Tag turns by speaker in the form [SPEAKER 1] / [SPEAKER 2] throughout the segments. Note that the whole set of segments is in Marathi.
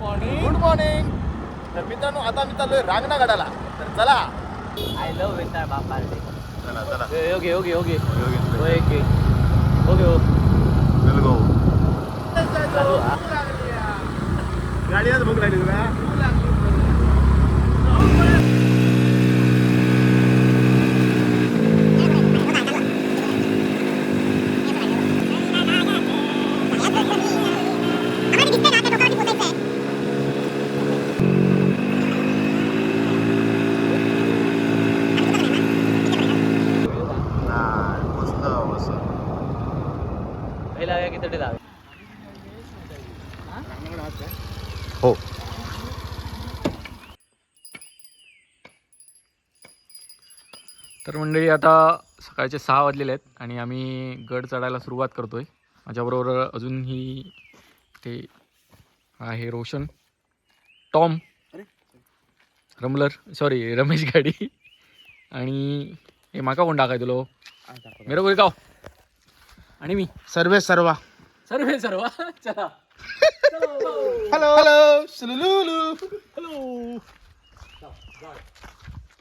[SPEAKER 1] Good morning. तर मित्रांनो आता मी चाललोय रांगणागडाला. तर चला.
[SPEAKER 2] आय लव्ह वेताळ बापा रे.
[SPEAKER 1] चला चला.
[SPEAKER 2] Okay okay okay
[SPEAKER 1] okay
[SPEAKER 2] okay okay
[SPEAKER 1] चल गो.
[SPEAKER 2] चालू हा.
[SPEAKER 1] गाडीच भूक लागली तुला.
[SPEAKER 2] पहिला किती लावे
[SPEAKER 1] हो.
[SPEAKER 3] तर मंडळी आता सकाळचे 6 वाजलेले आहेत आणि आम्ही गड चढायला सुरुवात करतोय. माझ्याबरोबर अजूनही ते आहे रोशन, टॉम, रमेश गाडी आणि हे माका कोण टाकाय तुलो मेरो कोणी गाव आणि मी
[SPEAKER 1] सर्वे सर्वा.
[SPEAKER 3] सर्व चला.
[SPEAKER 1] हॅलो हॅलो सुलुलुलु.
[SPEAKER 3] Hello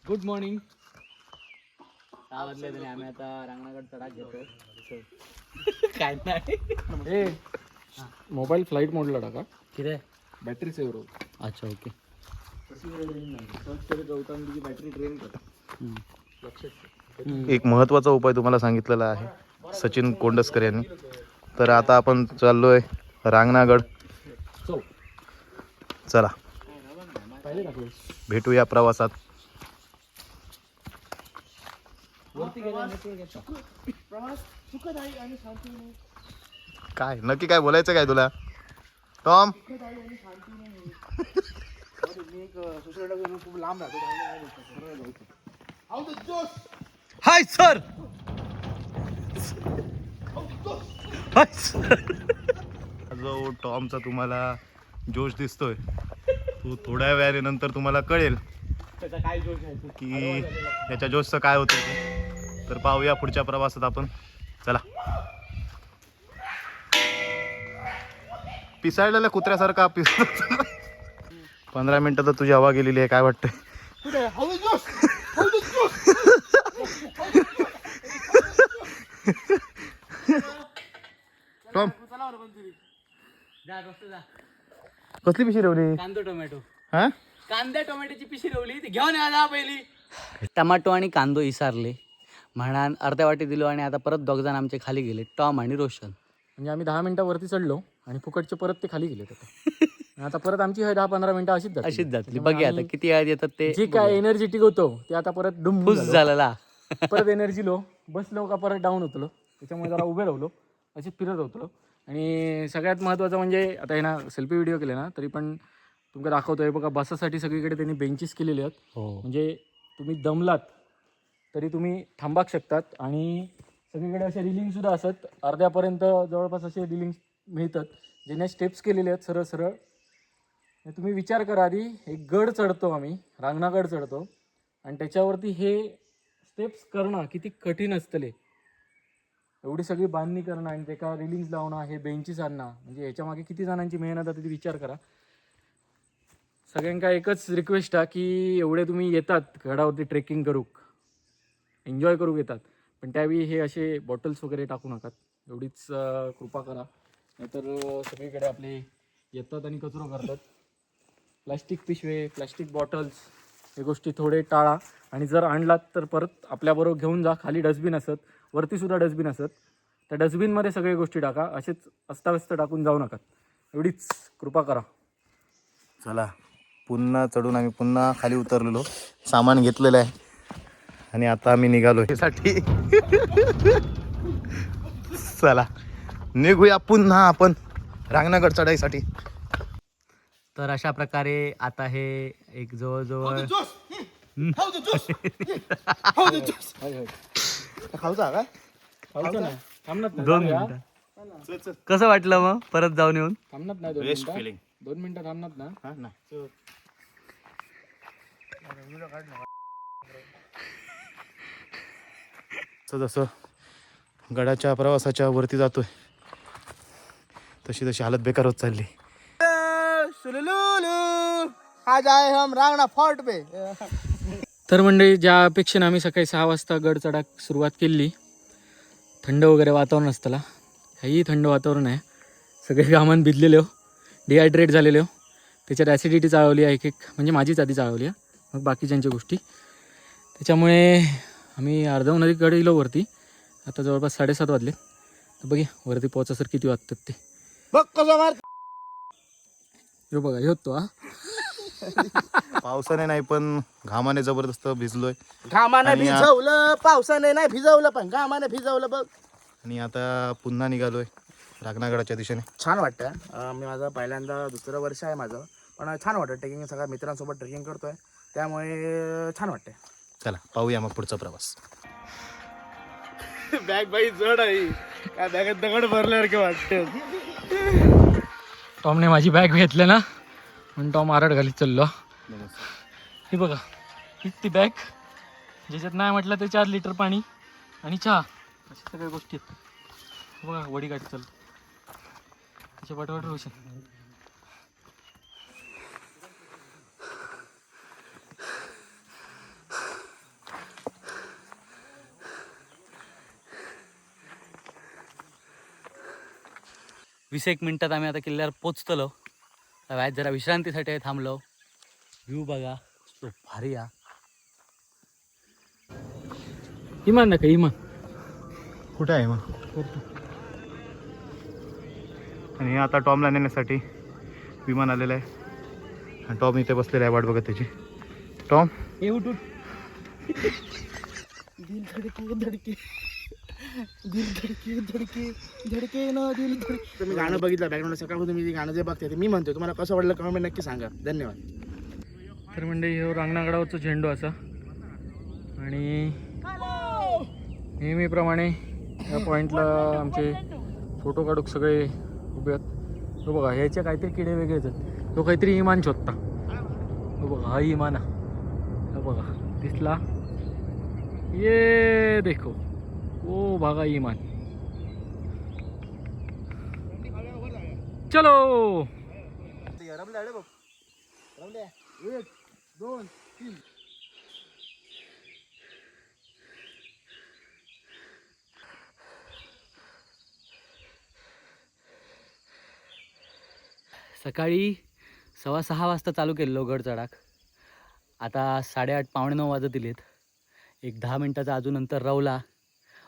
[SPEAKER 3] good morning.
[SPEAKER 2] 6 वाजले आणि आम्ही आता रांगणागड चढा घेतो. काय नाही
[SPEAKER 3] हे मोबाईल फ्लाईट मोडला टाका,
[SPEAKER 2] किती
[SPEAKER 3] बॅटरी सेव्ह होईल.
[SPEAKER 2] अच्छा ओके.
[SPEAKER 3] बॅटरी ड्रेन
[SPEAKER 1] एक महत्त्वाचा उपाय तुम्हाला सांगितलेला आहे सचिन कोंडसकर यांनी. तर आता आपण चाललोय रांगणागड. चला भेटूया प्रवासात. काय नक्की काय बोलायचं काय तुला Tom?
[SPEAKER 3] Hi sir. Hi sir.
[SPEAKER 1] जो टॉमचा तुम्हाला जोश दिसतोय तो थोड्या वेळाने नंतर तुम्हाला कळेल
[SPEAKER 2] त्याचा काय जोश आहे
[SPEAKER 1] की याच्या जोशचं काय होतं ते. तर पाहूया पुढच्या प्रवासात आपण. चला. पिसाळलेल्या कुत्र्यासारखा 15 मिनिटं तर तुझी हवा गेलेली आहे. काय वाटतंय? टॉम कसली पिशी ठेवली?
[SPEAKER 2] कांदा टोमॅटो.
[SPEAKER 1] हा
[SPEAKER 2] कांदा टोमॅटोची पिशी ठेवली ती घेऊन यायला पहिली. टमाटो आणि कांदो इसारले म्हणान अर्ध्या वाटी दिलो आणि आता परत 2 जण आमचे खाली गेले, टॉम आणि रोशन.
[SPEAKER 3] म्हणजे आम्ही 10 मिनिटं वरती चढलो आणि फुकटचे परत ते खाली गेले. आणि आता परत आमची 10-15 मिनिटं अशीच
[SPEAKER 2] जातली. बघूया आता किती वेळात येतात ते.
[SPEAKER 3] जे काय एनर्जेटिक होतो ते आता परत डुम
[SPEAKER 2] खुश झालेला.
[SPEAKER 3] परत एनर्जी लो बसलो का परत डाऊन होतलो. त्याच्यामुळे जरा उभे राहलो, असे फिरत होतो. आणि सगळ्यात महत्त्वाचं म्हणजे आता हे ना सेल्फी व्हिडिओ केले ना तरी पण तुमका दाखवतोय बघा. बसासाठी सगळीकडे त्यांनी बेंचेस केलेले आहेत. म्हणजे तुम्ही दमलात तरी तुम्ही थांबाक शकतात. आणि सगळीकडे असे रिलिंगसुद्धा असतात. अर्ध्यापर्यंत जवळपास असे रिलिंग मिळतात ज्याने स्टेप्स केलेले आहेत सरळ सरळ. तुम्ही विचार करा आधी एक गड चढतो आम्ही, रांगणागड चढतो आणि त्याच्यावरती हे स्टेप्स करणं किती कठीण असतले. एवढी सगळी बांधणी करणं आणि त्याला रिलिंग्स लावणं, हे बेंचेस आणणं, म्हणजे ह्याच्यामागे किती जणांची मेहनत आहे ते विचार करा. सगळ्यांका एकच रिक्वेस्ट आहे की एवढे तुम्ही येतात गडावरती ट्रेकिंग करूक, एन्जॉय करूक येतात, पण त्यावेळी हे असे बॉटल्स वगैरे टाकू नका. एवढीच कृपा करा. नाहीतर सगळीकडे आपले येतात आणि कचरो करतात. प्लास्टिक पिशवे, प्लास्टिक बॉटल्स हे गोष्टी थोडे टाळा. आणि जर आणलात तर परत आपल्याबरोबर घेऊन जा. खाली डस्टबिन असत, वरतीसुद्धा डस्टबिन असत. त्या डस्टबिनमध्ये सगळ्या गोष्टी टाका. असेच अस्ताव्यस्त टाकून जाऊ नका. एवढीच कृपा करा.
[SPEAKER 1] चला पुन्हा चढून आम्ही पुन्हा खाली उतरलेलो, सामान घेतलेलं आहे आणि आता आम्ही निघालो ह्यासाठी. चला निघूया पुन्हा आपण रांगणागड चढाईसाठी.
[SPEAKER 2] तर अशा प्रकारे आता हे एक जवळजवळ
[SPEAKER 1] खाऊचा काय
[SPEAKER 2] 2 मिनिटं. कसं वाटलं मग परत जाऊन येऊन?
[SPEAKER 3] थांबणार नाही 2 मिनिटं थांबणार ना.
[SPEAKER 1] जसं गडाच्या प्रवासाच्या वरती जातोय तशी तशी हालत बेकार होत चालली. आज आए हम रांगणा फोर्ट पे.
[SPEAKER 3] तर म्हणजे ज्या अपेक्षेने आम्ही सकाळी 6 वाजता गड चढाक सुरुवात केली, थंड वगैरे वातावरण असताना, काही थंड वातावरण आहे. सगळे कामान भिजलेले हो, डिहायड्रेट झालेले हो. त्याच्यात ॲसिडिटी चाळवली आहे एक म्हणजे माझीच आधी चाळवली आहे, मग बाकीच्यांच्या गोष्टी. त्याच्यामुळे आम्ही अर्धव नदीकडे गेलो वरती. आता जवळपास 7:30 वाजले. तर बघा वरती पोहोचा सर किती वाजतात ते.
[SPEAKER 1] बघ कसं मार.
[SPEAKER 3] हे बघा हे तो हा.
[SPEAKER 1] पावसाने नाही पण घामाने जबरदस्त भिजलोय.
[SPEAKER 4] घामाने
[SPEAKER 1] आणि
[SPEAKER 4] भिजवलं, पावसाने नाही भिजवलं, पण घामाने भिजवलं बघ.
[SPEAKER 1] आणि आता पुन्हा निघालोय रागनागडाच्या दिशेने.
[SPEAKER 4] छान वाटतं. मी माझं पहिल्यांदा दुसरं वर्ष आहे माझं, पण छान वाटतं ट्रेकिंग. सगळ्या मित्रांसोबत ट्रेकिंग करतोय, त्यामुळे छान वाटतंय.
[SPEAKER 1] चला पाहूया मग पुढचा प्रवास.
[SPEAKER 4] बॅग बाई जड आहे, काय बॅगेत दगड भरल्यासारखे वाटतं.
[SPEAKER 3] टॉमने माझी बॅग घेतली ना म्हणून टॉम आरड घालीत चाललो. हे बघा हीच ती बॅग ज्याच्यात नाही म्हटलं ते 4 लिटर पाणी आणि चहा अशा सगळ्या गोष्टी आहेत. बघा वडी गाठी चालतो त्याच्या पाठवाट रोशन.
[SPEAKER 2] वीस एक मिनिटात आम्ही आता किल्ल्यावर पोचतलो. आज जरा विश्रांतीसाठी थांबलो. व्ह्यू बघा तो भारी हा.
[SPEAKER 3] इमान नका इमान
[SPEAKER 1] कुठे आहे मग? आणि आता टॉमला नेण्यासाठी विमान आलेलं आहे. आणि टॉम इथे बसलेला आहे वाट बघत त्याची. टॉम
[SPEAKER 3] हे उठ उठ.
[SPEAKER 4] दिल धडके धडके, दिल धडके धडके, धडके ना दिल धडके. तुम्ही गाणं बघितलं बॅकग्राऊंड सकाळपासून मी जे गाणं जे बघते ते मी म्हणतोय. तुम्हाला कसं वाटलं कमेंट नक्की सांगा. धन्यवाद.
[SPEAKER 3] तर म्हणजे हे रांगणागडावरचं झेंडू असा. आणि नेहमीप्रमाणे या पॉईंटला आमचे फोटो काढूक सगळे उभे आहेत. तो बघा ह्याचे काहीतरी किडे वेगळेच आहेत. तो काहीतरी इमान शोधता. तो बघा हा इमान हा बघा दिसला. ये देखो ओ भागा इमान. चलो
[SPEAKER 2] सकाळी 6:15 वाजता चालू केलेलो गड चढाक. आता 8:30 पावणे 9 वाजत दिलेत. एक 10 मिनटाचा अजून नंतर रवला.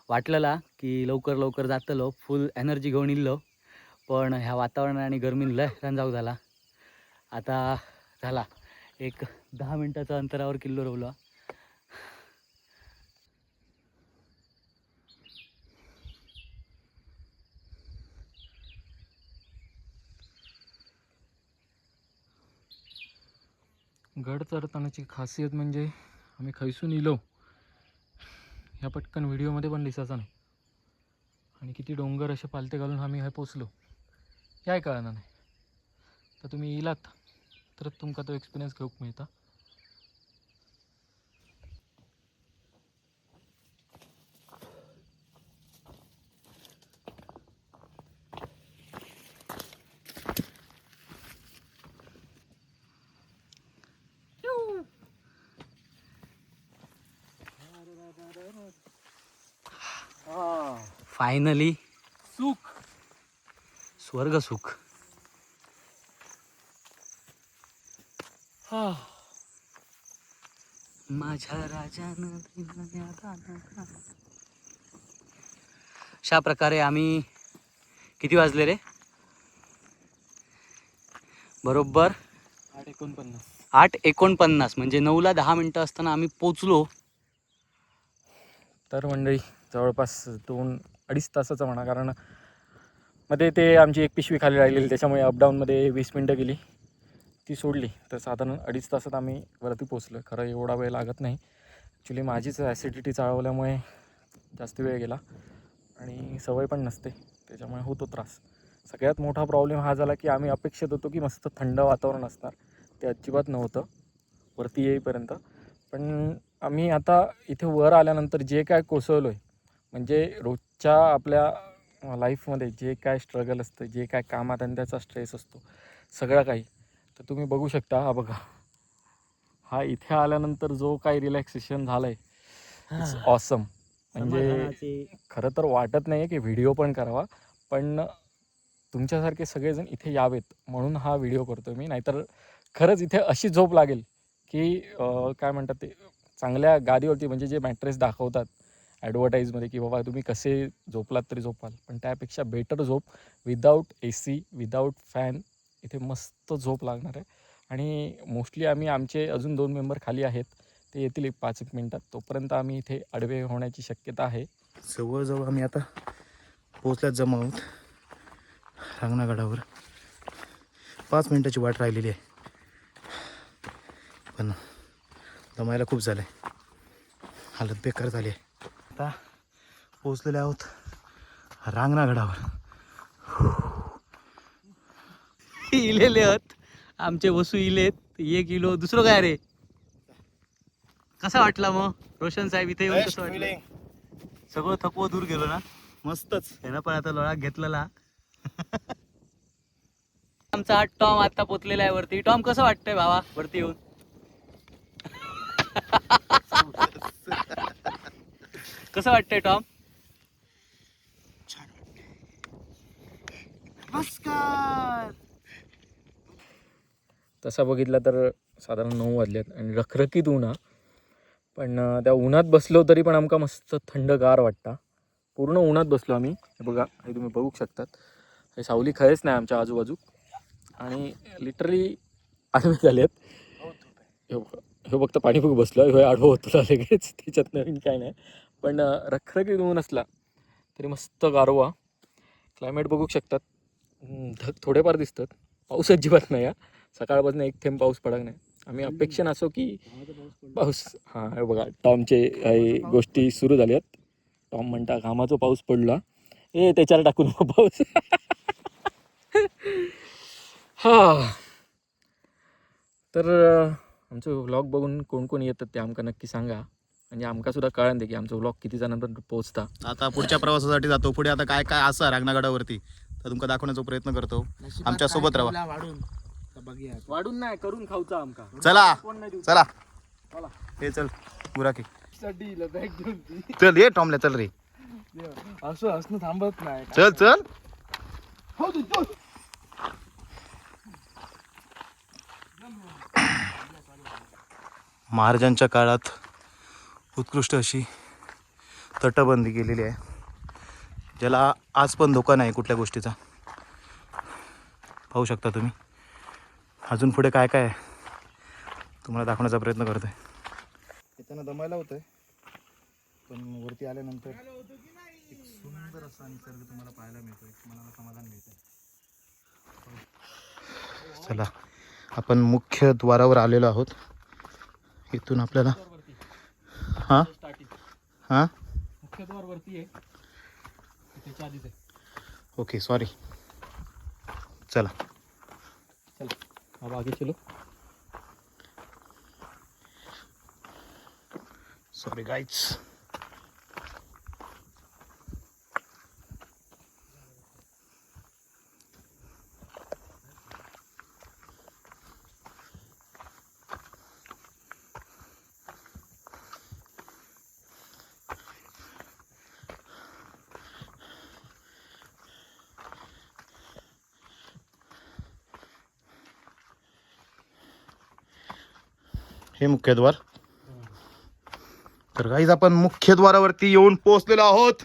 [SPEAKER 2] वाटलेला की लवकर लवकर जातलो, फुल एनर्जी घेऊन इल्लो, पण ह्या वातावरण आणि गरमीन लय रंजाव झाला. आता झाला एक 10 मिनटाच्या अंतरावर किल्लो रवला.
[SPEAKER 3] गड चढतानाची खासियत म्हणजे आम्ही खैसून इलो ह्या पटकन व्हिडिओमध्ये पण दिसायचा नाही. आणि किती डोंगर असे पालते घालून आम्ही हे पोचलो काय कळणार नाही. तर तुम्ही इलात तर तुमका तो एक्सपिरियन्स घेऊक मिळता.
[SPEAKER 2] फायनली
[SPEAKER 3] सुख
[SPEAKER 2] स्वर्ग सुख. माझ्या राजानं अशा प्रकारे आम्ही किती वाजले रे? बरोबर
[SPEAKER 3] 8:49.
[SPEAKER 2] 8:49 म्हणजे 9ला 10 मिनटं असताना आम्ही पोचलो.
[SPEAKER 3] तर मंडळी जवळपास 2-2.5 तासाचा म्हणा, कारण मध्ये ते आमची एक पिशवी खाली राहिलेली त्याच्यामुळे अपडाऊनमध्ये 20 मिनटं गेली, ती सोडली. तर साधारण 2.5 तासात आम्ही वरती पोचलो. खरं एवढा वेळ लागत नाही. ॲक्च्युली माझीच ॲसिडिटी चाळवल्यामुळे जास्त वेळ गेला आणि सवय पण नसते त्याच्यामुळे होतो त्रास. सगळ्यात मोठा प्रॉब्लेम हा झाला की आम्ही अपेक्षित होतो की मस्त थंड वातावरण असणार, ते अजिबात नव्हतं वरती येईपर्यंत. पण आम्ही आता इथे वर आल्यानंतर जे काय कोसळलो आहे, म्हणजे रोजच्या आपल्या लाईफमध्ये जे काय स्ट्रगल असतं, जे काय कामाधंद्याचा स्ट्रेस असतो, सगळं काही तर तुम्ही बघू शकता. हा बघा, हा इथे आल्यानंतर जो काही रिलॅक्सेशन झालं आहे इट्स ऑसम. म्हणजे खरं तर वाटत नाही आहे की व्हिडिओ पण करावा, पण तुमच्यासारखे सगळेजण इथे यावेत म्हणून हा व्हिडिओ करतो मी. नाहीतर खरंच इथे अशी झोप लागेल की काय म्हणतात ते, चांगल्या गादीवरती, म्हणजे जे मॅट्रेस दाखवतात ॲडव्हर्टाईजमध्ये की बाबा तुम्ही कसे झोपलात तरी झोपाल, पण त्यापेक्षा बेटर झोप विदाऊट AC, विदाऊट फॅन इथे मस्त झोप लागणार आहे. आणि मोस्टली आमचे अजून 2 मेंबर खाली आहेत, ते येतील 5-1 मिनटात. तोपर्यंत आम्ही इथे आडवे होण्याची शक्यता आहे.
[SPEAKER 1] जवळजवळ आम्ही आता पोचल्यात जमा आहोत रांगणागडावर. 5 मिनिटाची वाट राहिलेली आहे, पण दमायला खूप झालं आहे, हालत बेकार झाली आहे. आता पोचलेले आहोत रांगणागडावर.
[SPEAKER 2] इलेले आहेत आमचे वसू इलेत. 1 किलो दुसरं काय रे. कसा वाटला मग रोशन साहेब इथे येऊन? कसं वाटलं? सगळं थकवं दूर गेलो ना.
[SPEAKER 1] मस्तच.
[SPEAKER 2] त्यानं पण आता लोळा घेतलेला. आमचा हा टॉम आता पोचलेला आहे वरती. टॉम कसं वाटतंय भावा वरती येऊन? कसं वाटतंय टॉम?
[SPEAKER 4] नमस्कार.
[SPEAKER 3] तसा बघितला तर साधारण 9 वाजलेत आणि रखरखीत ऊन हा. पण त्या उन्हात बसलो तरी पण आमका मस्त थंडगार वाटता. पूर्ण उन्हात बसलो आम्ही. हे बघा, हे तुम्ही बघू शकतात, हे सावली खरेच नाही आमच्या आजूबाजू आणि लिटरली आडवे झालेत. हे फक्त पाणी बघू बसलो, हे आडवं होतो लगेच, त्याच्यात नवीन काय नाही. पण रखरखीत ऊन असला तरी मस्त गारवा. क्लायमेट बघू शकतात, ढग थोडेफार दिसतात, पाऊस अजिबात नाही. सकाळपासून एक थेंब पाऊस पडत नाही. आम्ही अपेक्षा नसो की पाऊस. हां, हे बघा, टॉमचे काही गोष्टी सुरू झाल्यात. टॉम म्हणता घामाचा पाऊस पडला, त्याच्यावर टाकून पाऊस. हा, तर आमचं व्लॉग बघून कोण कोण येतात ते आमका नक्की सांगा, म्हणजे आमका सुद्धा कळन दे की आमचं व्लॉग किती जणांपर्यंत पोहोचता.
[SPEAKER 1] आता पुढच्या प्रवासासाठी जातो. पुढे आता काय काय असं रांगणागडावरती तर तुमका दाखवण्याचा प्रयत्न करतो. आमच्या सोबत राहा.
[SPEAKER 3] वाढून नाही, करून खाऊचा आमका.
[SPEAKER 1] चला चला, हे चल बुराकी, चल ये टॉमल्या, चल रे,
[SPEAKER 4] असं असणं थांबत नाही.
[SPEAKER 1] चल चल. महाराजांच्या काळात उत्कृष्ट अशी तटबंदी केलेली आहे, ज्याला आज पण धोका नाही कुठल्या गोष्टीचा. पाहू शकता तुम्ही. अजून पुढे काय काय आहे तुम्हाला दाखवण्याचा प्रयत्न करतोय. येताना दमायला होतंय, पण वरती आल्यानंतर एक सुंदर असा निसर्ग तुम्हाला पाहायला मिळतोय, मनाला समाधान मिळतंय. चला, आपण मुख्य द्वारावर आलेलो आहोत. इथून आपल्याला हां हां
[SPEAKER 3] मुख्य द्वार वरती आहे, त्याच्या आधीच आहे.
[SPEAKER 1] Okay, sorry. चला
[SPEAKER 3] चला अब आगे चलो.
[SPEAKER 1] Sorry guys. हे मुख्य द्वार. तर गाईज आपण मुख्य द्वारावरती येऊन पोहोचलेलो आहोत.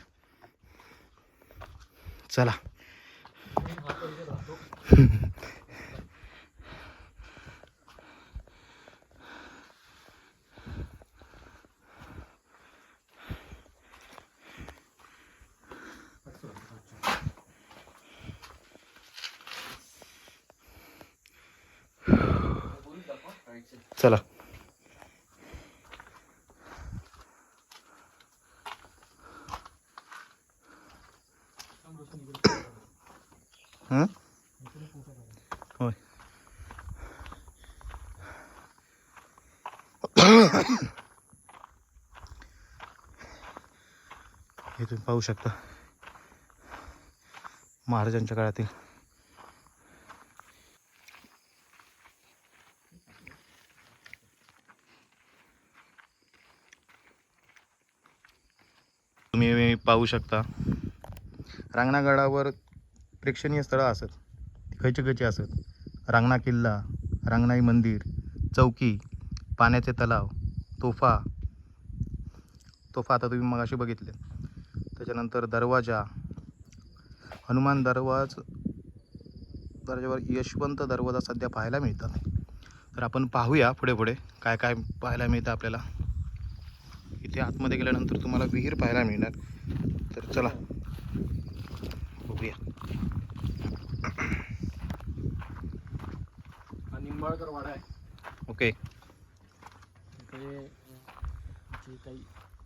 [SPEAKER 1] चला. चला. होय. हे तुम्ही पाहू शकता, महाराजांच्या काळातील तुम्ही पाहू शकता. रांगणागडावर प्रेक्षणीय स्थळं असत, खयची खयची असत. रांगणा किल्ला, रांगणाई मंदिर, चौकी, पाण्याचे तलाव, तोफा आता तुम्ही मगाशी बघितले. त्याच्यानंतर दरवाजा, हनुमान दरवाजावर यशवंत दरवाजा सध्या पाहायला मिळतात. तर आपण पाहूया पुढे पुढे काय काय पाहायला मिळतं आपल्याला. इथे आतमध्ये गेल्यानंतर तुम्हाला विहीर पाहायला मिळणार. तर चला बघूया.
[SPEAKER 3] हा निंबाळकर वाडा आहे.
[SPEAKER 1] ओके.
[SPEAKER 3] इकडे जे काही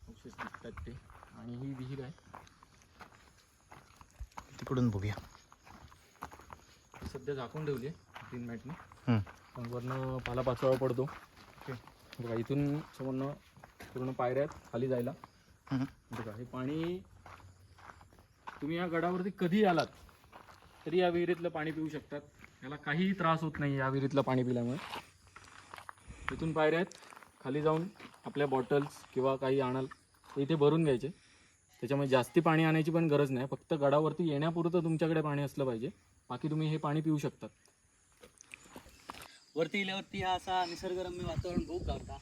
[SPEAKER 3] अवशेष दिसतात ते, आणि ही विहीर आहे.
[SPEAKER 1] तिकडून बघूया.
[SPEAKER 3] ती सध्या झाकून ठेवली आहे ग्रीन मॅटने,
[SPEAKER 1] हम्म.
[SPEAKER 3] पण वरनं पालापाचोळा पडतो. बघा इथून समोरनं पूर्ण पायऱ्या आहेत खाली जायला.
[SPEAKER 1] हम्म.
[SPEAKER 3] बघा हे पाणी, तुम्ही या गडावरती कधी आलात तरी या विहिरीतलं पाणी पिऊ शकतात. याला काहीही त्रास होत नाही या विहिरीतलं पाणी पिल्यामुळे. इथून पायऱ्या आहेत, खाली जाऊन आपल्या बॉटल्स किंवा काही आणाल तर इथे भरून घ्यायचे. त्याच्यामुळे जास्ती पाणी आणायची पण गरज नाही. फक्त गडावरती येण्यापुरतं तुमच्याकडे पाणी असलं पाहिजे, बाकी तुम्ही हे पाणी पिऊ शकतात.
[SPEAKER 2] वरती गेल्यावरती हा असा निसर्गरम्य वातावरण बघू गावता.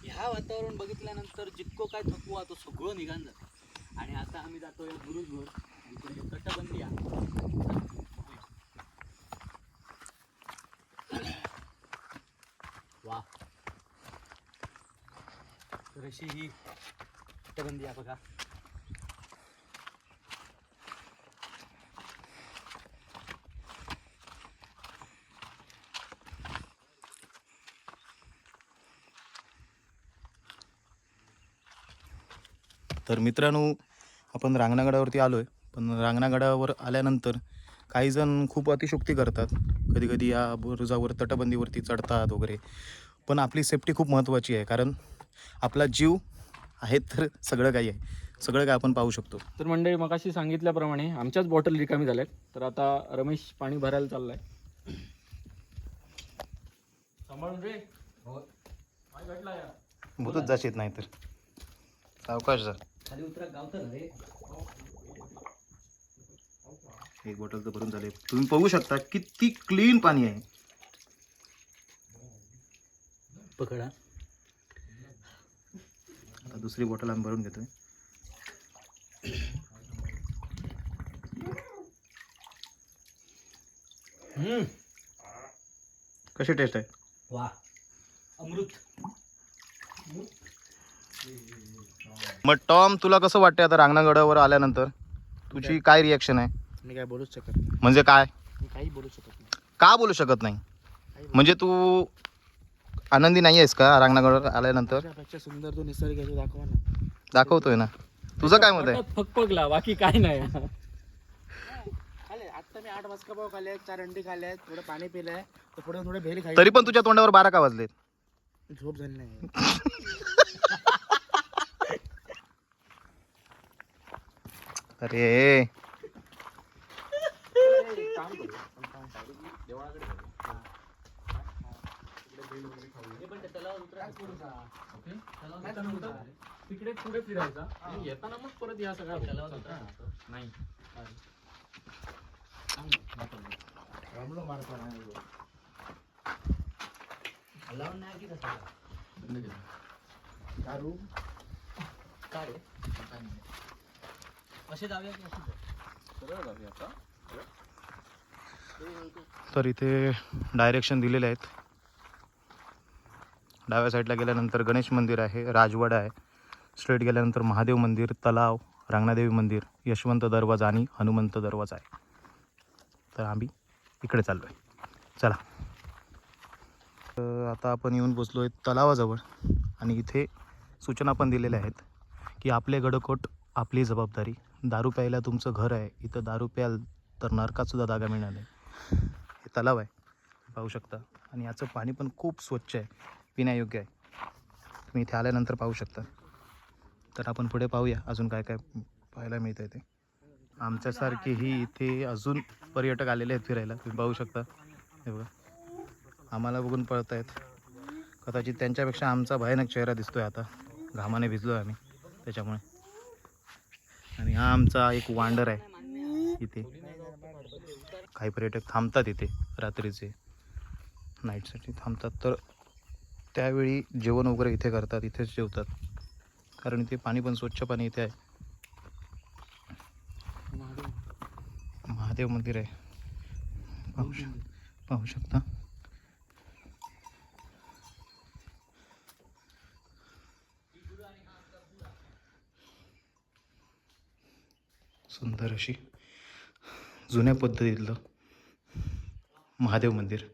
[SPEAKER 2] ह्या वातावरण बघितल्यानंतर जितकं काय थकवा तो सगळं निघान जातं. आणि आता आम्ही जातो या बुरुजवर. इकडे तटबंदी आहे. वा, तर अशी ही तटबंदी आहे बघा.
[SPEAKER 1] तर मित्रांनो, आपण रांगणागडावरती आलो आहे. पण रांगणागडावर आल्यानंतर काही जण खूप अतिशयोक्ती करतात. कधी कधी या बुरुजावर तटबंदीवरती चढतात वगैरे. पण आपली सेफ्टी खूप महत्त्वाची आहे, कारण आपला जीव आहे तर सगळं काही आहे. सगळं काय आपण पाहू शकतो.
[SPEAKER 3] तर मंडळी, मगाशी सांगितल्याप्रमाणे आमच्याच बॉटल रिकामी झाल्यात. तर आता रमेश पाणी भरायला चाललाय. सांभाळून रे. पाय घटला या.
[SPEAKER 1] भूतच जाशीत नाही तर सावकाश जा.
[SPEAKER 2] खाली उतरा गावतं रे.
[SPEAKER 1] एक बॉटल तर भरून झाले. तुम्ही पाहू शकता किती क्लीन पाणी आहे.
[SPEAKER 2] पकडा.
[SPEAKER 1] आता दुसरी बॉटल आम्ही भरून घेतोय. कशी टेस्ट आहे?
[SPEAKER 2] वा, अमृत.
[SPEAKER 1] मग टॉम, तुला कसं वाटतंय आता रांगणागडावर आल्यानंतर? तुझी काय रिॲक्शन आहे?
[SPEAKER 4] मी काय बोलूच शकत नाही.
[SPEAKER 1] म्हणजे काय?
[SPEAKER 4] मी काही बोलू शकत नाही.
[SPEAKER 1] का बोलू शकत नाही? म्हणजे तू आनंदी नाही आहेस का रांगणागडावर आल्यानंतर?
[SPEAKER 4] त्यापेक्षा सुंदर तो निसर्ग आहे, तो दाखवा ना.
[SPEAKER 1] दाखवतोय ना. तुझं काय मत आहे?
[SPEAKER 3] फकपकला, बाकी काय नाही.
[SPEAKER 4] खाले आता मी 8 वाजका पाव खाल्ले, 4 अंडी खाल्ले, थोडं पाणी पिलंय, तर पुढे थोडे भेल खायचे.
[SPEAKER 1] तरी पण तुझ्या तोंडावर 12 का वाजलेत?
[SPEAKER 4] झोप झाली नाही.
[SPEAKER 1] अरे
[SPEAKER 3] तिकडे पुढे फिरायचा आणि येताना मग परत या सगळ्या नाही.
[SPEAKER 4] दारू
[SPEAKER 2] काय असे जाऊया की असे
[SPEAKER 1] तर इथे डायरेक्शन दिलेले आहेत. डाव्या साईडला गेल्यानंतर गणेश मंदिर आहे, राजवाडा आहे. स्ट्रेट गेल्यानंतर महादेव मंदिर, तलाव, रांगणादेवी मंदिर, यशवंत दरवाजा आणि हनुमंत दरवाजा आहे. तर आम्ही इकडे चाललो आहे. चला. आता आपण येऊन पोचलो आहे तलावाजवळ. आणि इथे सूचना पण दिलेल्या आहेत की आपले गडकोट आपली जबाबदारी. दारू प्यायला तुमचं घर आहे, इथं दारू प्याल तर नरकातसुद्धा जागा मिळणार नाही. हे तलाव आहे, पाहू शकता. आणि याचं पाणी पण खूप स्वच्छ आहे, पिण्यायोग्य आहे. तुम्ही इथे आल्यानंतर पाहू शकता. तर आपण पुढे पाहूया अजून काय काय पाहायला मिळतं आहे ते. आमच्यासारखेही इथे अजून पर्यटक आलेले आहेत फिरायला, तुम्ही पाहू शकता. हे बघा, आम्हाला बघून पळत आहेत. कदाचित त्यांच्यापेक्षा आमचा भयानक चेहरा दिसतोय आता. घामाने भिजलो आहे आम्ही त्याच्यामुळे. आणि हा आमचा एक वांडर आहे इथे. काही पर्यटक थांबतात इथे रात्रीचे, नाईटसाठी थांबतात. तर त्यावेळी जेवण वगैरे इथे करतात, इथेच जेवतात, कारण इथे पाणी पण स्वच्छ पाणी इथे आहे. महादेव मंदिर आहे, पाहू शकता. सुंदर अशी जुन्या पद्धतीतलं महादेव मंदिर.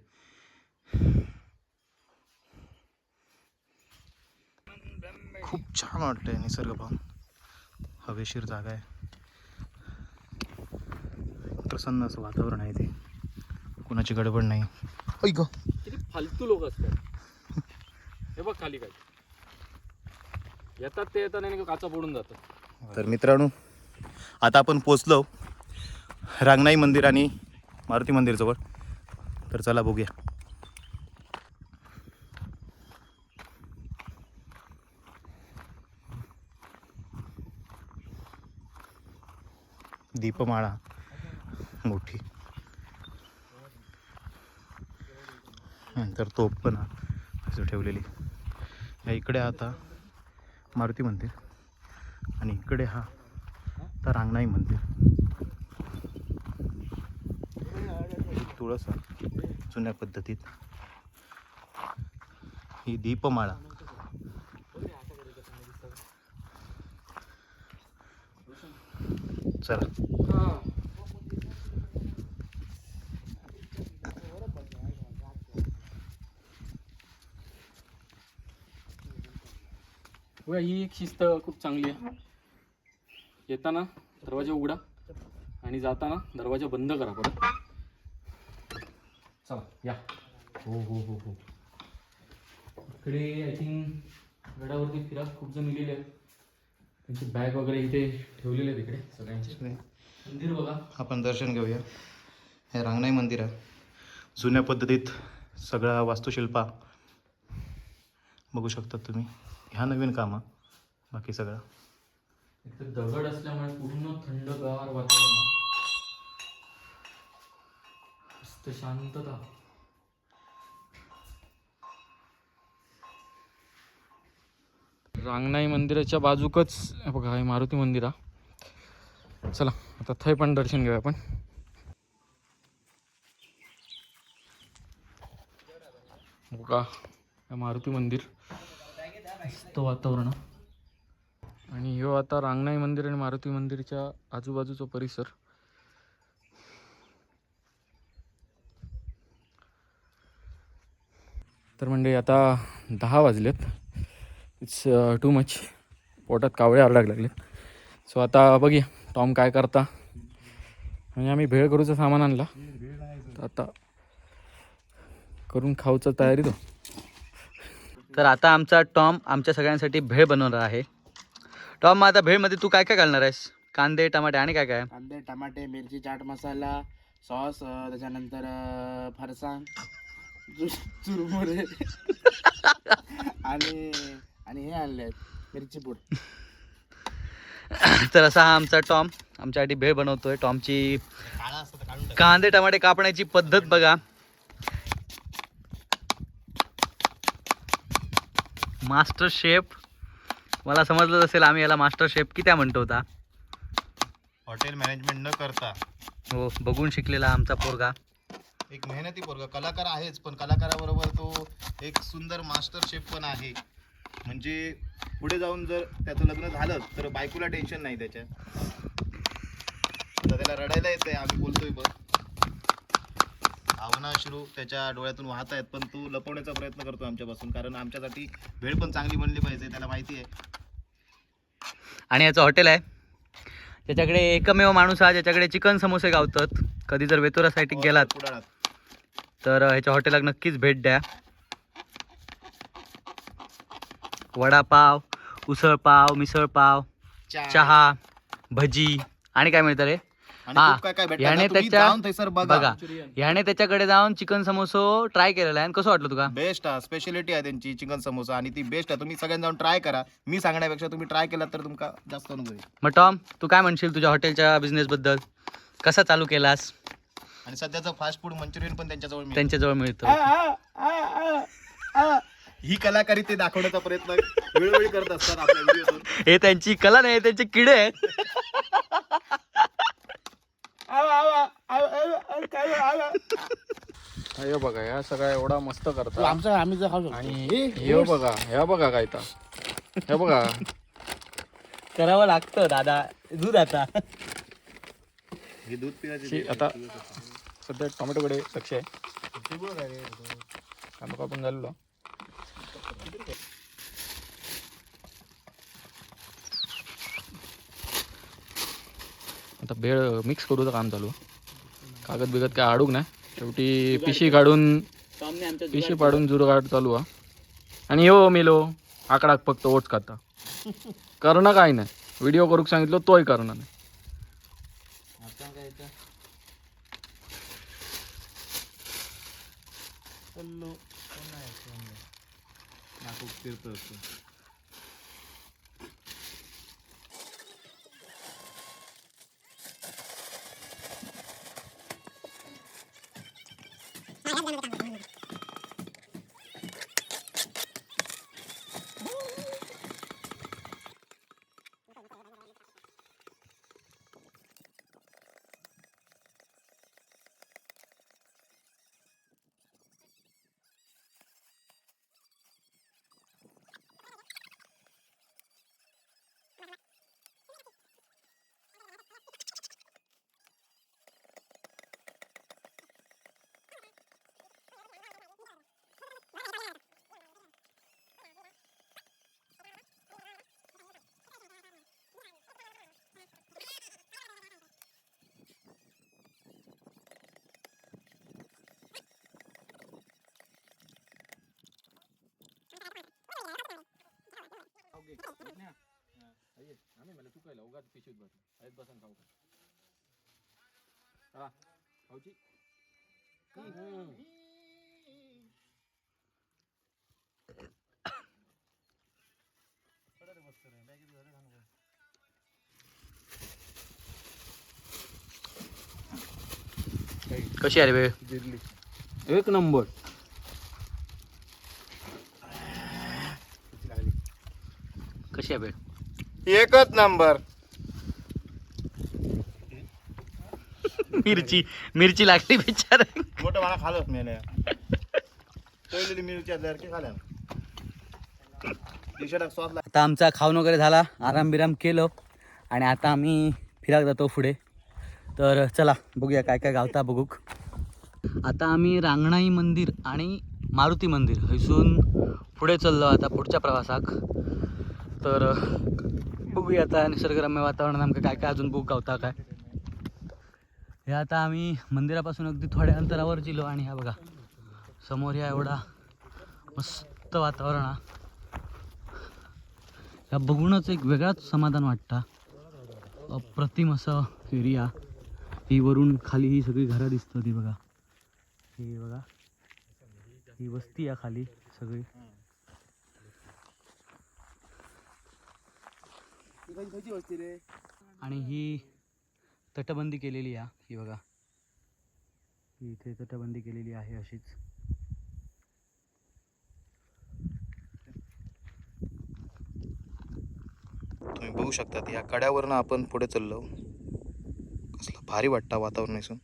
[SPEAKER 1] खूप छान वाटतंय, निसर्ग पाहून. हवेशीर जागा आहे, प्रसन्न असं वातावरण आहे ते. कुणाची गडबड नाही. ऐक
[SPEAKER 3] किती फालतू लोक असतात. हे बघ खाली काय येतात ते येतात आणि काचा पडून जातात.
[SPEAKER 1] तर मित्रांनो, आता आपण पोचलो रांगणाई मंदिर आणि मारुती मंदिर जवळ. तर चला बघूया. दीपमाळा मोठी, नंतर तोफ पण असं ठेवलेली. या इकडे आता मारुती मंदिर आणि इकडे हा आता रांगणाई मंदिर. तुळस जुन्या पद्धतीत. ही दीपमाळा. चला
[SPEAKER 3] ही एक शिस्त खूप चांगली आहे. येताना दरवाजा उघडा आणि जाताना दरवाजा बंद करा परत. चला या. हो हो हो हो. इकडे आय थिंक गडावरती फिरा खूप जण गेलेले आहेत. त्यांची बॅग वगैरे इथे ठेवलेले आहेत इकडे सगळ्यांचे. मंदिर बघा.
[SPEAKER 1] आपण दर्शन घेऊया. हे रांगणाई मंदिर आहे, जुन्या पद्धतीत सगळा वास्तुशिल्पा बघू शकता तुम्ही. ह्या नवीन कामं, बाकी सगळं.
[SPEAKER 3] एक तर दगड असल्यामुळे पूर्ण थंडगार वातावरण, मस्त शांतता. रांगणाई मंदिराच्या बाजूकच बघा हे मारुती मंदिर आहे. चला आता थंय पण दर्शन घेऊया आपण. बघा हे मारुती मंदिर, मस्त वातावरण. आणि ह्यो आता रांगणाई मंदिर आणि मारुती मंदिरच्या आजूबाजूचा परिसर. तर म्हणजे आता 10 वाजलेत. It's too much. पोटात कावळे आरडायला लागलेत. सो आता बघूया टॉम काय करता. म्हणजे आम्ही भेळ करूचं सामान आणला, तर आता करून खाऊचं तयारी तो.
[SPEAKER 2] तर आता आमचा टॉम आमच्या सगळ्यांसाठी भेळ बनवणार आहे. टॉम, मग आता भेळमध्ये तू काय काय घालणार आहेस? कांदे, टमाटे आणि काय काय?
[SPEAKER 4] कांदे, टमाटे, मिरची, चाट मसाला, सॉस, त्याच्यानंतर फरसाण, चुरमुरे आणि आणि हे आणले मिरची पूड.
[SPEAKER 2] तर असा हा आमचा टॉम आमच्यासाठी भेळ बनवतोय. टॉमची कांदे टमाटे कापण्याची पद्धत बघा. Master chef. मला समजलं असेल आम्ही याला मास्टर शेफ किती म्हणतो होता.
[SPEAKER 1] हॉटेल मॅनेजमेंट न करता
[SPEAKER 2] हो, बघून शिकलेला आमचा पोरगा.
[SPEAKER 1] एक मेहनती पोरगा, कलाकार आहेच, पण कलाकाराबरोबर तो एक सुंदर मास्टर शेफ पण आहे. म्हणजे पुढे जाऊन जर त्याचं लग्न झालं तर बायकोला टेन्शन नाही त्याच्या. आता त्याला रडायला येतंय, आम्ही बोलतोय बघ, भावना अश्रू त्याच्या डोळ्यातून वाहत आहेत, पण तो लपवण्याचा प्रयत्न करतो आमच्यापासून, कारण आमच्यासाठी भेळ पण चांगली बनली पाहिजे, त्याला माहिती आहे.
[SPEAKER 2] आणि याचं हॉटेल आहे, त्याच्याकडे एकमेव माणूस हा ज्याच्याकडे चिकन समोसे गावतात. कधी जर वेतुरासाठी गेलात
[SPEAKER 1] पुढारात
[SPEAKER 2] तर ह्याच्या हॉटेलात नक्कीच भेट द्या. वडापाव, उसळपाव, मिसळपाव, चहा, भजी आणि काय मिळतं रे,
[SPEAKER 1] आणि
[SPEAKER 2] हा
[SPEAKER 1] खूप काय काय भेटतं
[SPEAKER 2] याने
[SPEAKER 1] ना, तुम्ही
[SPEAKER 2] त्याच्या
[SPEAKER 1] जाऊन थैसर बघा.
[SPEAKER 2] बघा ह्याने त्याच्याकडे जाऊन चिकन समोसो ट्राय केलेला आहे आणि कसं वाटलं तुका?
[SPEAKER 1] बेस्ट आहे, स्पेशालिटी आहे त्यांची चिकन समोसा आणि ती बेस्ट आहे. तुम्ही सगळ्यांनी जाऊन ट्राय करा. मी सांगण्यापेक्षा तुम्ही ट्राय केलात तर तुमका जास्त अनुभव येईल.
[SPEAKER 2] मग टॉम तू काय म्हणशील तुझ्या हॉटेलच्या बिझनेस बद्दल? कसा चालू केलास?
[SPEAKER 1] आणि सध्याचं फास्ट फूड मंचुरियन पण त्यांच्याजवळ मिळतं.
[SPEAKER 2] त्यांच्याजवळ मिळतं.
[SPEAKER 1] ही कलाकारी ते दाखवण्याचा प्रयत्न वेळोवेळी करत असतात आपल्या व्हिडिओतून.
[SPEAKER 2] हे त्यांची कला नाही, त्यांचे किडे आहेत.
[SPEAKER 3] हे बघा या सगळा एवढा मस्त करता
[SPEAKER 4] आमचा आम्ही जर खाऊ शकतो.
[SPEAKER 3] आणि हे बघा काय ता हे बघा
[SPEAKER 2] करावं लागतं दादा, दूध आता.
[SPEAKER 1] हे दूध पिण्याचे
[SPEAKER 3] आता सध्या टोमॅटोकडे लक्ष आहे. कांदा कापून झालेलो. आता बेळ मिक्स करूचं काम चालू. कागद बिगद काय अडूक नाही. शेवटी पिशी काढून पिशी पाडून जुरगाड चालू हा. आणि हो मेलो आकडाक फक्त ओट्स खाता करणं काय नाही. व्हिडिओ करूक सांगितलं तोय करणं नाही.
[SPEAKER 2] कशी आहे रे वेळ?
[SPEAKER 3] एक नंबर.
[SPEAKER 2] कशी आहे वेळ?
[SPEAKER 1] एकच नंबर.
[SPEAKER 2] मिरची लागली बिचार.
[SPEAKER 1] मोठं मला खालच मेले. पहिलेली मिरची की खाल्या टी-शर्टात स्वाद लागला.
[SPEAKER 2] आता आमचा खाऊन वगैरे झाला, आराम बिराम केलं आणि आता आम्ही फिरायला जातो पुढे. तर चला बघूया काय काय गावता बघूक. आता आम्ही रांगणाई मंदिर आणि मारुती मंदिर हैसून पुढे चाललो आता पुढच्या प्रवासाक. तर बघूया आता निसर्गरम्य वातावरण आमचं काय काय अजून बघूक गावता काय. हे आता आम्ही मंदिरापासून अगदी थोड्या अंतरावर गेलो आणि ह्या बघा समोर ह्या एवढा मस्त वातावरण हा. ह्या बघूनच एक वेगळाच समाधान वाटतं. अप्रतिम असं एरिया. ही वरून खाली ही सगळी घरं दिसतं ती बघा. ही बघा ही वस्ती आहे खाली सगळी. आणि ही तटबंदी केलेली आहे. ही बघा ही इथे तटबंदी केलेली आहे अशीच.
[SPEAKER 1] तुम्ही बघू शकता या कड्यावरनं आपण पुढे चाललो. कसलं भारी वाटतं वातावरण असून.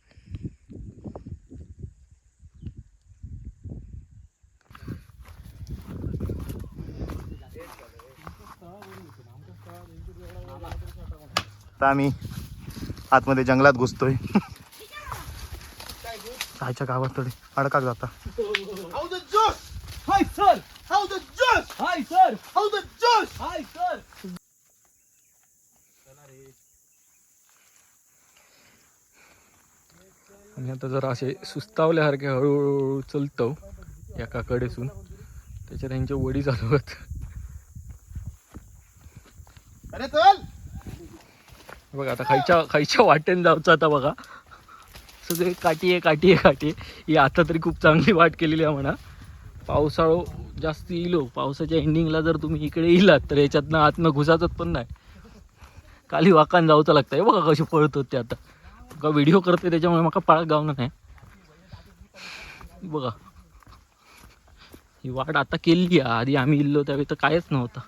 [SPEAKER 1] आता आम्ही आतमध्ये जंगलात घुसतोय. जायच्या गावात थोडी अडकाक जाता.
[SPEAKER 3] आणि आता जरा असे सुस्तावल्यासारखे हळूहळू चलतो एका कडेसून. त्याच्या त्यांच्या वडी चालू आहेत.
[SPEAKER 1] अरे चल
[SPEAKER 3] बघा आता खायच्या वाटेने जाऊचं आता बघा. सगळे काठी आहे. ही आता तरी खूप चांगली वाट केलेली आहे म्हणा. पावसाळो जास्त येईल. पावसाच्या एंडिंगला जर तुम्ही इकडे येलात तर याच्यातनं आतनं घुसाचत पण नाही. खाली वाकान जाऊचं लागतं. हे बघा कसे पळत ते आता. बघा व्हिडिओ करते त्याच्यामुळे मला पाळत गावनं नाही. बघा ही वाट आता केली आहे. आधी आम्ही इल्लो त्यावेळी तर कायच नव्हतं.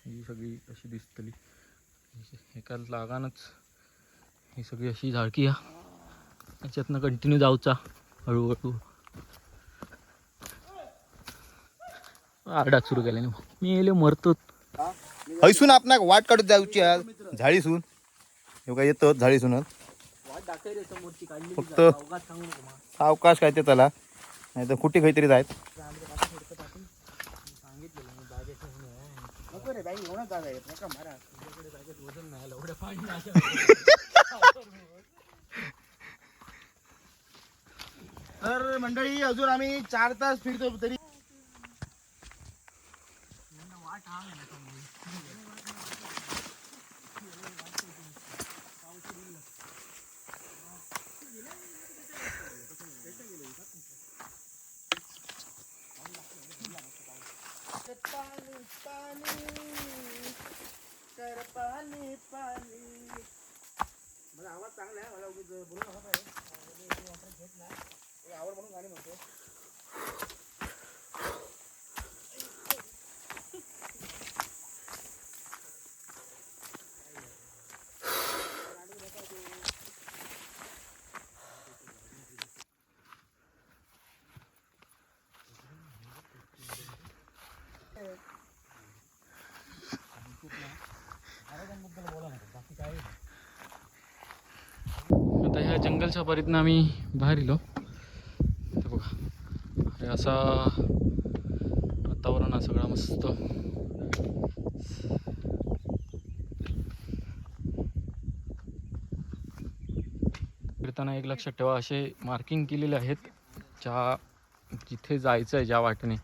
[SPEAKER 3] ही सगळी अशी दिसतली. एका लागानच ही सगळी अशी झाडकी हा. याच्यातनं कंटिन्यू जाऊचा हळूहळू. आरडाच सुरू केल्याने मी येले मरतो.
[SPEAKER 1] हैसून आपणाक वाट काढत जाऊची आज झाडीसून. हे काय येतं झाडीसूनच. फक्त सावकाश काय ते त्याला नाही तर कुठे काहीतरी जायत.
[SPEAKER 4] तर मंडळी अजून आम्ही 4 तास फिरतो तरी पाणी मला आवाज चांगला आहे. मला बोलू नका आवड म्हणून गाणी म्हणतो.
[SPEAKER 3] आता ह्या जंगल सफारीतनं आम्ही बाहेर इलो. तर बघा हे असा वातावरण आहे सगळं मस्त. फिरताना एक लक्षात ठेवा असे मार्किंग केलेले आहेत जिथे जायचं आहे ज्या वाटेने.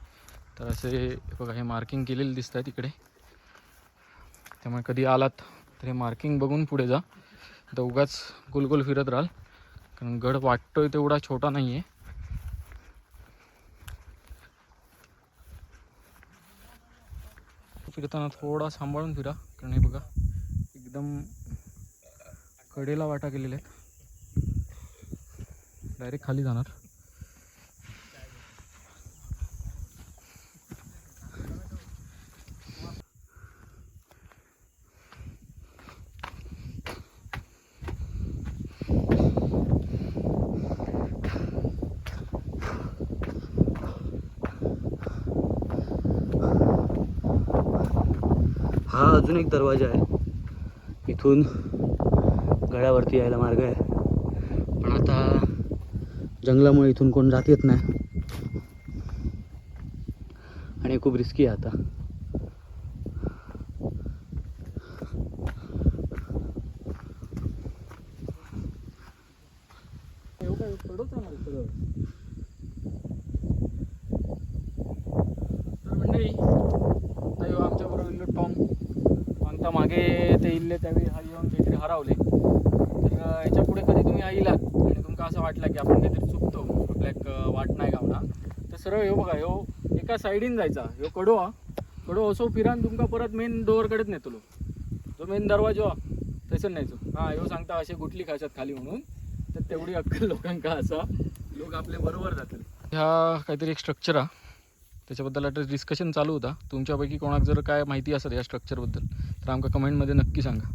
[SPEAKER 3] तर असे बघा हे मार्किंग केलेले दिसत आहेत इकडे. त्यामुळे कधी आलात तर हे मार्किंग बघून पुढे जा. तर उगाच गोलगोल फिरत राहाल कारण गड वाटतोय तेवढा छोटा नाही आहे. फिरताना थोडा सांभाळून फिरा कारण हे बघा एकदम कडेला वाटा केलेल्या आहेत. डायरेक्ट खाली जाणार.
[SPEAKER 2] हा अजून एक दरवाजा आहे. इथून गडावरती यायला मार्ग आहे. पण आता जंगलामुळे इथून कोण जात येत नाही आणि खूप रिस्की आहे आता.
[SPEAKER 3] तर मंडळी आता आमच्याबरोबर इल्लो टॉम. आता मागे ते इल्ले त्यावेळी हा येऊन काहीतरी हरवले. तर याच्या पुढे कधी तुम्ही आईलात आणि तुमका असं वाटलं की आपण काहीतरी चुकतो आपल्याक वाट नाही गावना तर सरळ ह्यो बघा ह्यो एका सायडीन जायचा. ह्यो कडो असो फिरान तुमका परत मेन डोअरकडेच नेतलो. जो मेन दरवाजो थंयसर न्यायचो. हां ह्यो सांगता असे गुटली खायच्यात खाली म्हणून. तर तेवढी अक्कल लोकांका असा लोक आपले बरोबर जातील. ह्या काहीतरी एक स्ट्रक्चर आहे त्याच्याबद्दल आता डिस्कशन चालू होता. तुमच्यापैकी कोणाक जर काय माहिती असेल या स्ट्रक्चरबद्दल तर आमका कमेंटमध्ये नक्की सांगा.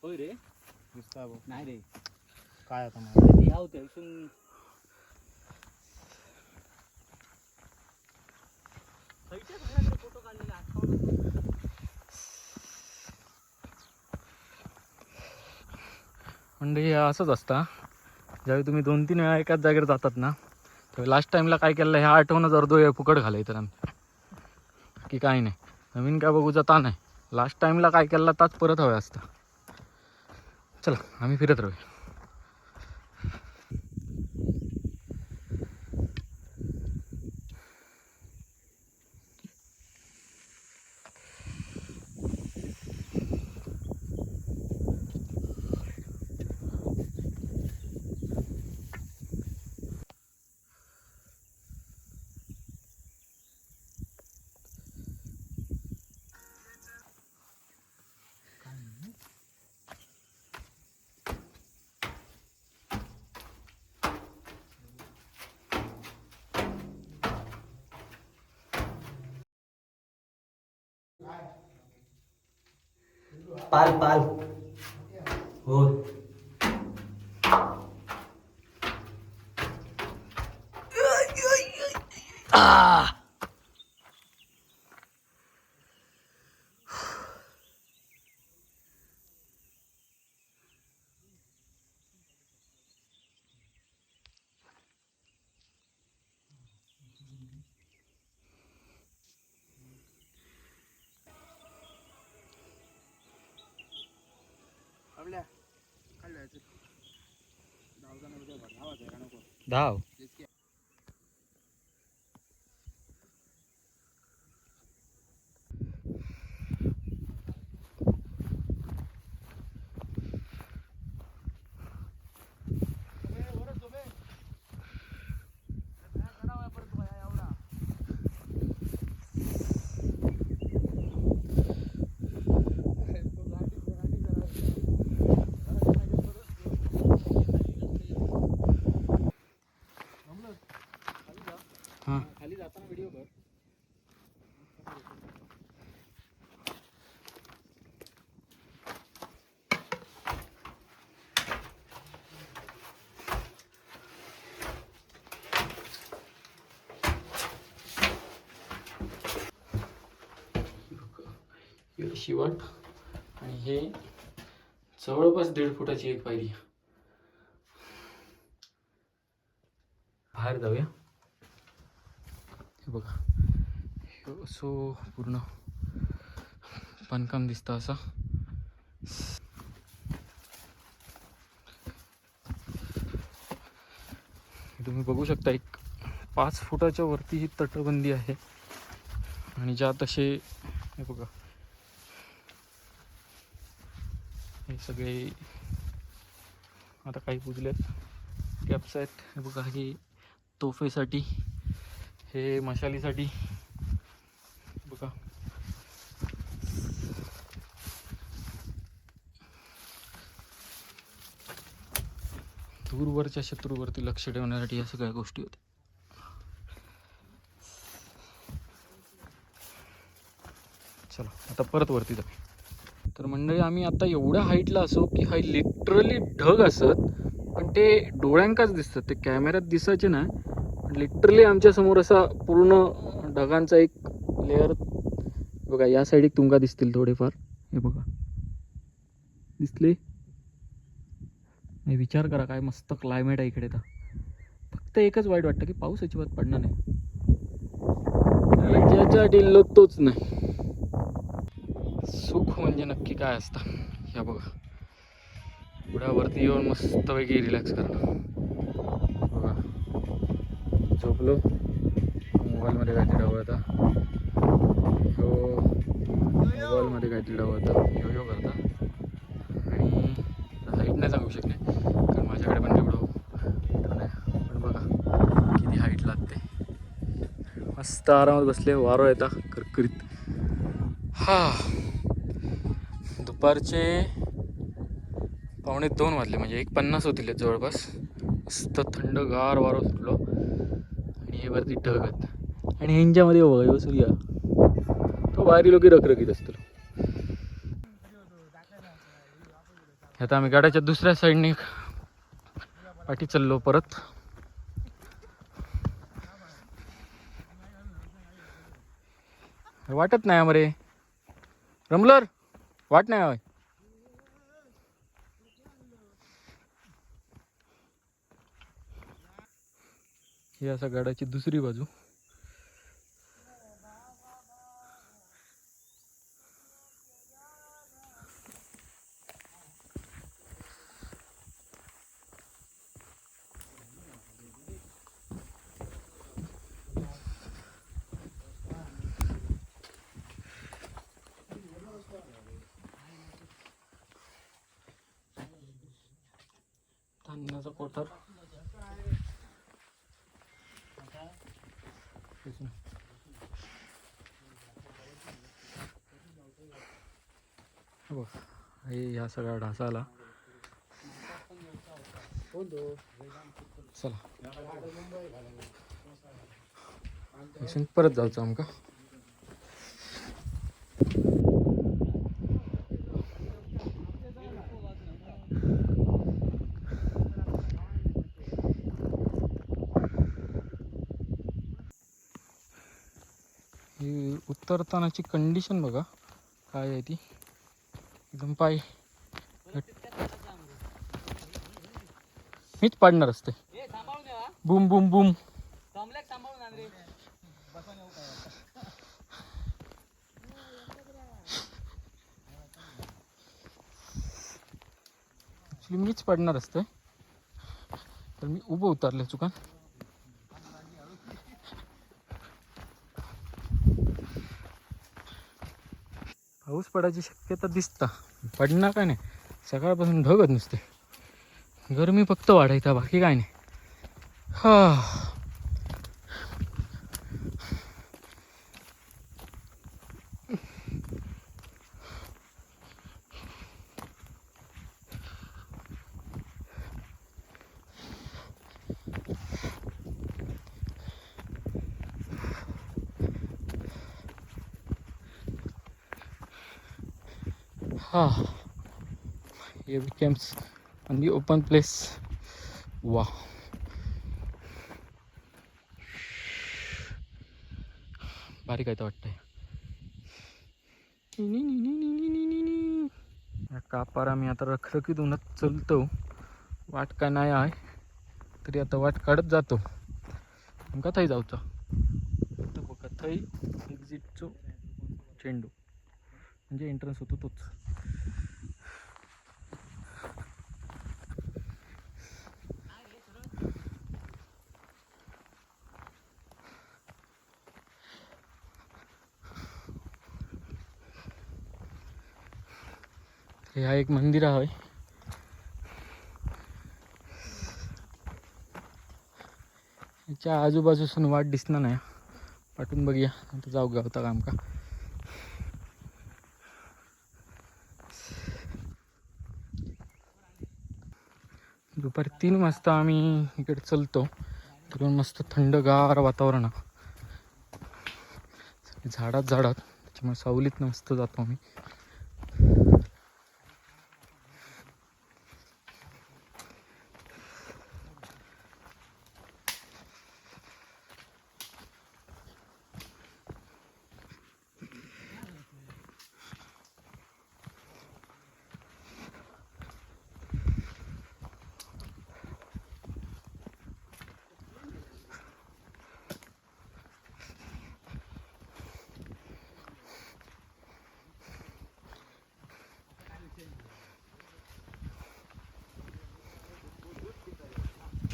[SPEAKER 2] होय रे
[SPEAKER 1] दिसता बघ
[SPEAKER 2] नाही रे
[SPEAKER 1] काय आता मग
[SPEAKER 2] या होत्या इथून फोटो काढलेला
[SPEAKER 3] म्हणजे हे असंच असतं ज्यावेळी तुम्ही 2-3 वेळा एकाच जागेवर जातात ना त्यावेळी लास्ट टाईमला काय केलं ह्या आठवणच अर्धो फुकट घालायचं आम्ही की काही नाही नवीन काय बघूचा ता नाही लास्ट टाईमला काय केलं ताच परत हवं असतं. चला आम्ही फिरत राहूया.
[SPEAKER 2] पाल पाल हो धाव
[SPEAKER 3] खाली जाताना व्हिडिओ कर. शिवाट आणि हे जवळपास 1.5 फुटाची एक पायरी. बाहेर जाऊया. हे बघा सो पूर्ण बांधकाम दिसतं असं. तुम्ही बघू शकता एक 5 फुटाच्या वरती ही तटबंदी आहे आणि ज्यात असे हे बघा हे सगळे आता काही पुजलेत कॅप्स आहेत. हे बघा हे तोफेसाठी हे मशालीसाठी बघा. दूरवरच्या शत्रूवरती लक्ष ठेवण्यासाठी या सगळ्या गोष्टी होत्या. चला आता परत वरती जाऊ. तर मंडळी आम्ही आता एवढ्या हाईटला असो की हा लिटरली ढग असत पण ते डोळ्यांकाच दिसतात. ते कॅमेऱ्यात दिसायचे ना पण लिटरली आमच्या समोर असा पूर्ण ढगांचा एक लेअर बघा. या साईड एक तुंगा दिसतील थोडेफार. हे बघा दिसले. विचार करा काय मस्त क्लायमेट आहे इकडे. तर फक्त एकच वाईट वाटतं की पाऊस अजिबात पडणार नाही. ज्याच्या डिल्लो तोच नाही. सुख म्हणजे नक्की काय असतं ह्या बघा. पुढ्यावरती येऊन मस्तपैकी रिलॅक्स करणं. बघा झोपलो मोबाईलमध्ये काहीतरी डावळता मोबाईलमध्ये काहीतरी डावळता यो करता आणि हाईट नाही सांगू शकणे कारण माझ्याकडे पण तेवढं नाही. पण बघा किती हाईट लागते. मस्त आरामात बसले. वारं येता करकरीत. हा दुपारचे 2:45 वाजले, म्हणजे 1:50 होतील जवळपास. मस्त थंडगार वारं सुटलो आणि हे वरती ढग आहेत आणि ह्यांच्यामध्ये बघा ह्यो सूर्य तो बाहेर लोक रखरखीत असतो. आता आम्ही गाड्याच्या दुसऱ्या साईडने पाठी चाललो परत. वाटत नाही आमरे रमलर, वाट नाही हवं. ही असा गाड्याची दुसरी बाजू. धान्याचा कोठार. बघ हे ह्या सगळ्या ढासाला. चला इथून परत जायचं आमका. ही उतरतानाची कंडिशन बघा काय आहे ती. एकदम पाय मीच पाडणार असते. Boom boom boom. मीच पाडणार असते तर मी उभं उतरले चुकान. पाऊस पडायची शक्यता दिसता, पडणार काय नाही. सकाळपासून ढगच नुसते. गरमी फक्त वाढायचा, बाकी काय नाही. हा हा here we came on the open place. Wow. भारी काय तर वाटतंय. या कापारा मी आता रखरखीत उन्हात चलतो. वाट काय नाही आहे तरी आता वाट काढत जातो. आमका थंय जाऊचा. तर बघा थंय एक्झिटचो चेंडू म्हणजे एंट्रन्स होतो तोच. हा एक मंदिर आहे. याच्या आजूबाजूसून वाट दिसणार नाही. पाठून बघूया आता जाऊ गावता का आमका. दुपारी 3 वाजता आम्ही इकडे चलतो. तिकडून मस्त थंडगार वातावरण. झाडात त्याच्यामुळे सावलीत मस्त जातो आम्ही.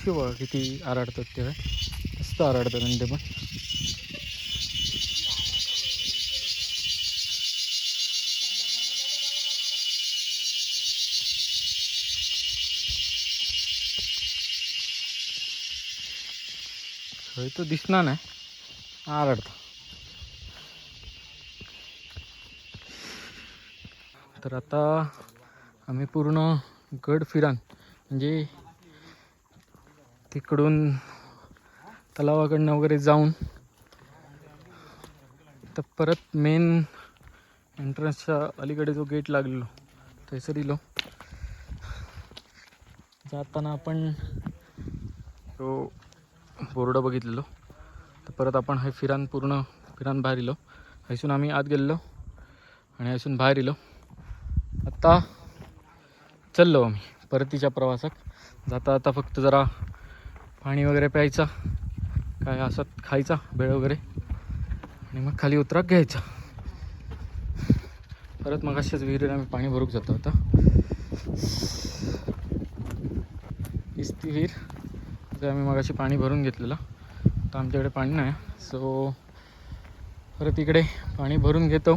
[SPEAKER 3] बघा किती आराडतात ते. मस्त आराडतात आणि ते पण. खरं तो दिसणार नाही, आराडतं. तर आता आम्ही पूर्ण गड फिरान म्हणजे तिकडून तलावाकडनं वगैरे जाऊन तर परत मेन एंट्रन्सच्या अलीकडे जो गेट लागलेलो थैसर इलो. जाताना आपण तो बोर्ड बघितलेलो तर परत आपण हे फिरान बाहेर इलो. हैसून आम्ही आत गेलेलो आणि हैसून बाहेर इलो. आता चाललो आम्ही परतीच्या प्रवासात. जाता फक्त जरा पाणी वगैरे प्यायचा, काय असत खायचा भेळ वगैरे आणि मग खाली उतराक घ्यायचा. परत मग अशाच विहिरीला आम्ही पाणी भरूक जातो. आता हीच ती विहीर जे आम्ही मगाशी पाणी भरून घेतलेलं. तर आमच्याकडे पाणी नाही, सो परत इकडे पाणी भरून घेतो.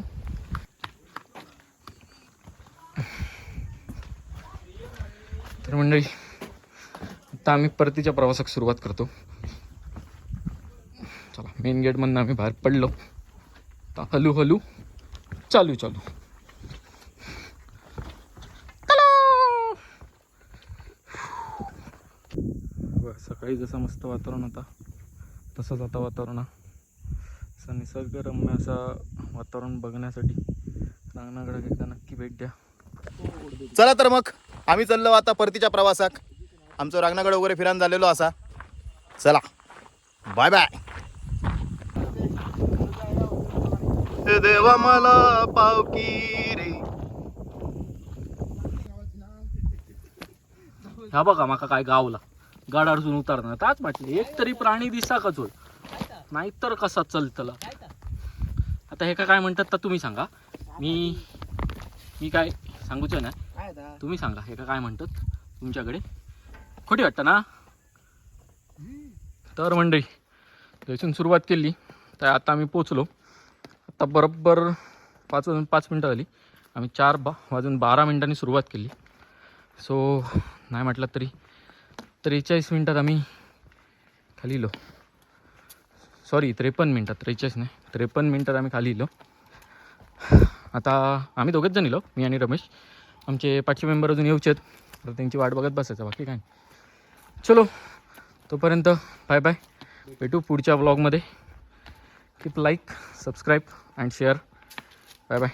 [SPEAKER 3] तर मंडळी आता आम्ही परतीच्या प्रवासाक सुरुवात करतो. चला, मेन गेटमधनं आम्ही बाहेर पडलो. आता हळूहळू चालू सकाळी जसं मस्त वातावरण होता तसंच आता वातावरण असं निसर्गरम्य असं वातावरण बघण्यासाठी रांगणागडाक एकदा नक्की भेट द्या.
[SPEAKER 1] चला तर मग आम्ही चाललो आता परतीच्या प्रवासाक. आमचं रांगणागड वगैरे फिरान झालेलो असा. चला बाय बाय. देवा मला पावकी रे.
[SPEAKER 3] ह्या बघा माका काय गावला गाड अडचून उतारणार ताच म्हटले एक तरी प्राणी दिसा का चोळ नाहीतर कसा चलतला. आता हे काय म्हणतात तर तुम्ही सांगा. मी काय सांगूच ना, तुम्ही सांगा हे काय म्हणतात तुमच्याकडे. खोटी वाटतं ना. तर मंडळी थंयसून सुरुवात केली तर आता आम्ही पोचलो. आता बरोबर 5 मिनटं झाली. आम्ही 4:12 सुरुवात केली. सो नाही म्हटलं तरी 43 मिनटात आम्ही खाली इलो. सॉरी 53 मिनटात, 43 नाही 53 मिनटात आम्ही खाली इलो. आता आम्ही दोघेच जण इलो, मी आणि रमेश. आमचे 500 मेंबर अजून येऊचे आहेत, तर त्यांची वाट बघत बसायचं, बाकी काय. चलो तोपर्यंत बाय बाय. भेटू पुढच्या व्लॉगमध्ये. Keep like, subscribe and share. Bye bye.